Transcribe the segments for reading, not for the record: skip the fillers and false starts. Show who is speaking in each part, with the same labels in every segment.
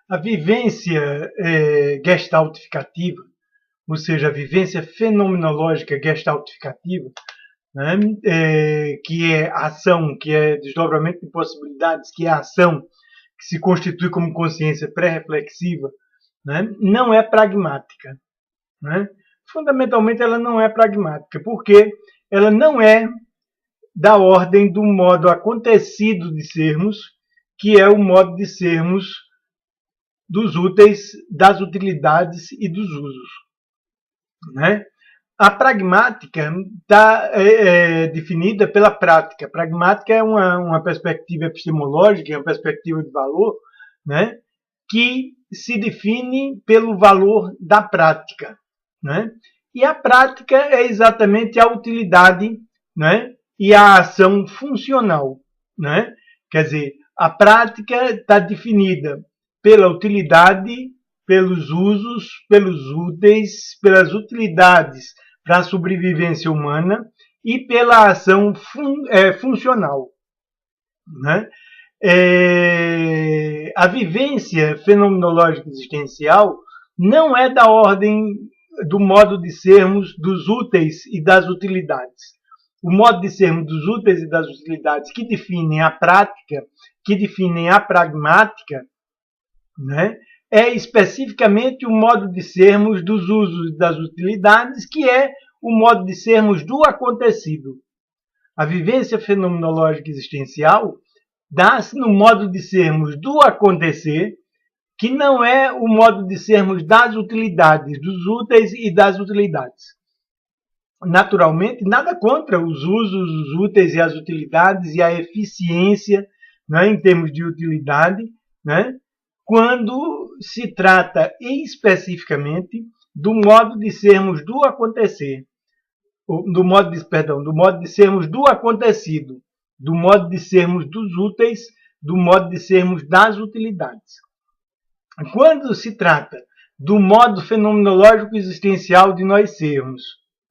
Speaker 1: A vivência gestaltificativa, ou seja, a vivência fenomenológica gestaltificativa, né, que é ação, que é desdobramento de possibilidades, que é ação, que se constitui como consciência pré-reflexiva, né, não é pragmática. Né? Fundamentalmente, ela não é pragmática, porque ela não é da ordem do modo acontecido de sermos, que é o modo de sermos dos úteis, das utilidades e dos usos. Né? A pragmática está definida pela prática. Pragmática é uma perspectiva epistemológica, é uma perspectiva de valor, né, que se define pelo valor da prática. Né? E a prática é exatamente a utilidade, né, e a ação funcional. Né? Quer dizer, a prática está definida pela utilidade, pelos usos, pelos úteis, pelas utilidades para a sobrevivência humana e pela ação funcional. Né? A vivência fenomenológica existencial não é da ordem do modo de sermos dos úteis e das utilidades. O modo de sermos dos úteis e das utilidades que definem a prática, que definem a pragmática, né, é especificamente o modo de sermos dos usos e das utilidades, que é o modo de sermos do acontecido. A vivência fenomenológica existencial dá-se no modo de sermos do acontecer, que não é o modo de sermos das utilidades, dos úteis e das utilidades. Naturalmente, nada contra os usos, os úteis e as utilidades e a eficiência, né, em termos de utilidade, né, quando se trata especificamente do modo de sermos do acontecer, do modo de sermos do acontecido, do modo de sermos dos úteis, do modo de sermos das utilidades. Quando se trata do modo fenomenológico existencial de nós sermos,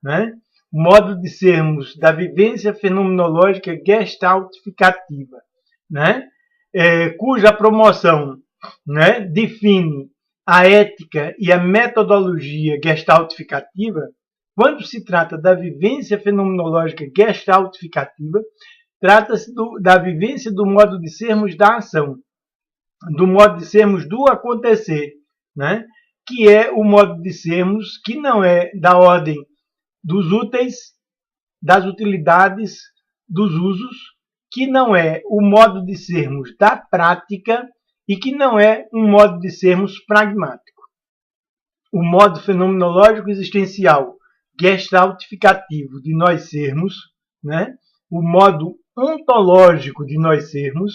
Speaker 1: né, o modo de sermos da vivência fenomenológica gestaltificativa, né, cuja promoção, né, define a ética e a metodologia gestaltificativa. Quando se trata da vivência fenomenológica gestaltificativa, trata-se da vivência do modo de sermos da ação, do modo de sermos do acontecer, né, que é o modo de sermos que não é da ordem dos úteis, das utilidades, dos usos, que não é o modo de sermos da prática e que não é um modo de sermos pragmático. O modo fenomenológico existencial gestaltificativo de nós sermos, né, o modo ontológico de nós sermos,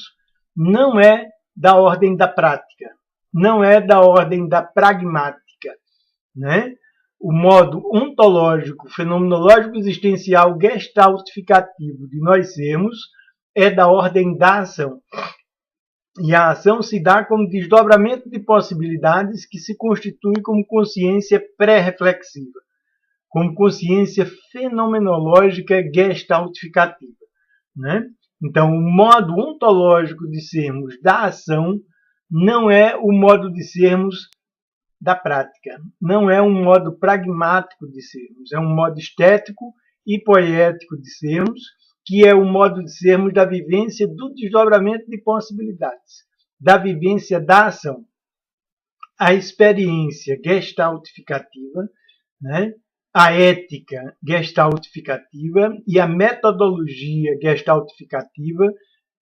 Speaker 1: não é da ordem da prática, não é da ordem da pragmática. Né? O modo ontológico, fenomenológico existencial gestaltificativo de nós sermos é da ordem da ação. E a ação se dá como desdobramento de possibilidades que se constitui como consciência pré-reflexiva, como consciência fenomenológica gestaltificativa. Né? Então, o modo ontológico de sermos da ação não é o modo de sermos da prática, não é um modo pragmático de sermos, é um modo estético e poético de sermos, que é o modo de sermos da vivência do desdobramento de possibilidades, da vivência da ação. A experiência gestaltificativa, né, a ética gestaltificativa e a metodologia gestaltificativa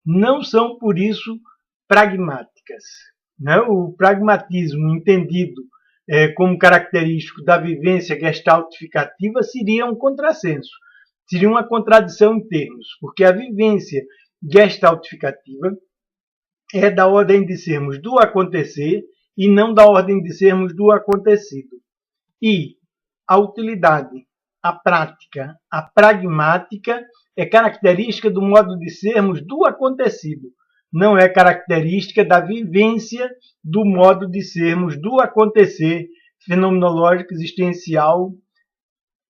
Speaker 1: não são, por isso, pragmáticas. Né? O pragmatismo entendido como característico da vivência gestaltificativa seria um contrassenso, seria uma contradição em termos, porque a vivência gestaltificativa é da ordem de sermos do acontecer e não da ordem de sermos do acontecido. E a utilidade, a prática, a pragmática é característica do modo de sermos do acontecido, não é característica da vivência do modo de sermos do acontecer fenomenológico existencial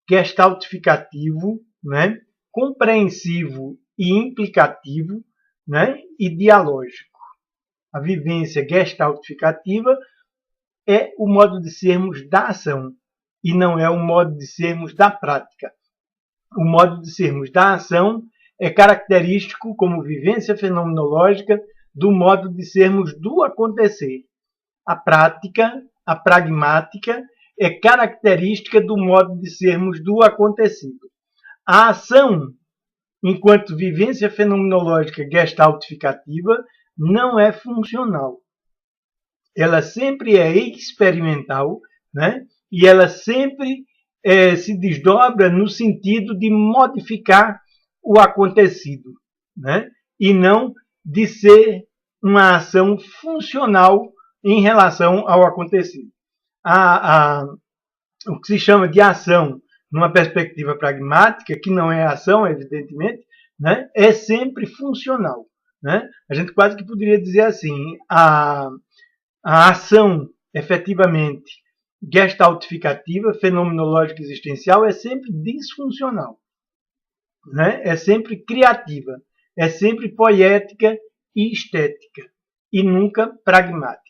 Speaker 1: gestaltificativo, né, compreensivo e implicativo, né, e dialógico. a vivência gestaltificativa é o modo de sermos da ação e não é o modo de sermos da prática. O modo de sermos da ação é característico, como vivência fenomenológica, do modo de sermos do acontecer. A prática, a pragmática, é característica do modo de sermos do acontecido. A ação, enquanto vivência fenomenológica gestaltificativa, não é funcional. Ela sempre é experimental, né? E ela sempre se desdobra no sentido de modificar o acontecido, né? E não de ser uma ação funcional em relação ao acontecido. O que se chama de ação numa perspectiva pragmática, que não é ação, evidentemente, né? É sempre funcional, né? A gente quase que poderia dizer assim, a ação efetivamente gestaltificativa, fenomenológica existencial, é sempre disfuncional, né? É sempre criativa, é sempre poética e estética, e nunca pragmática.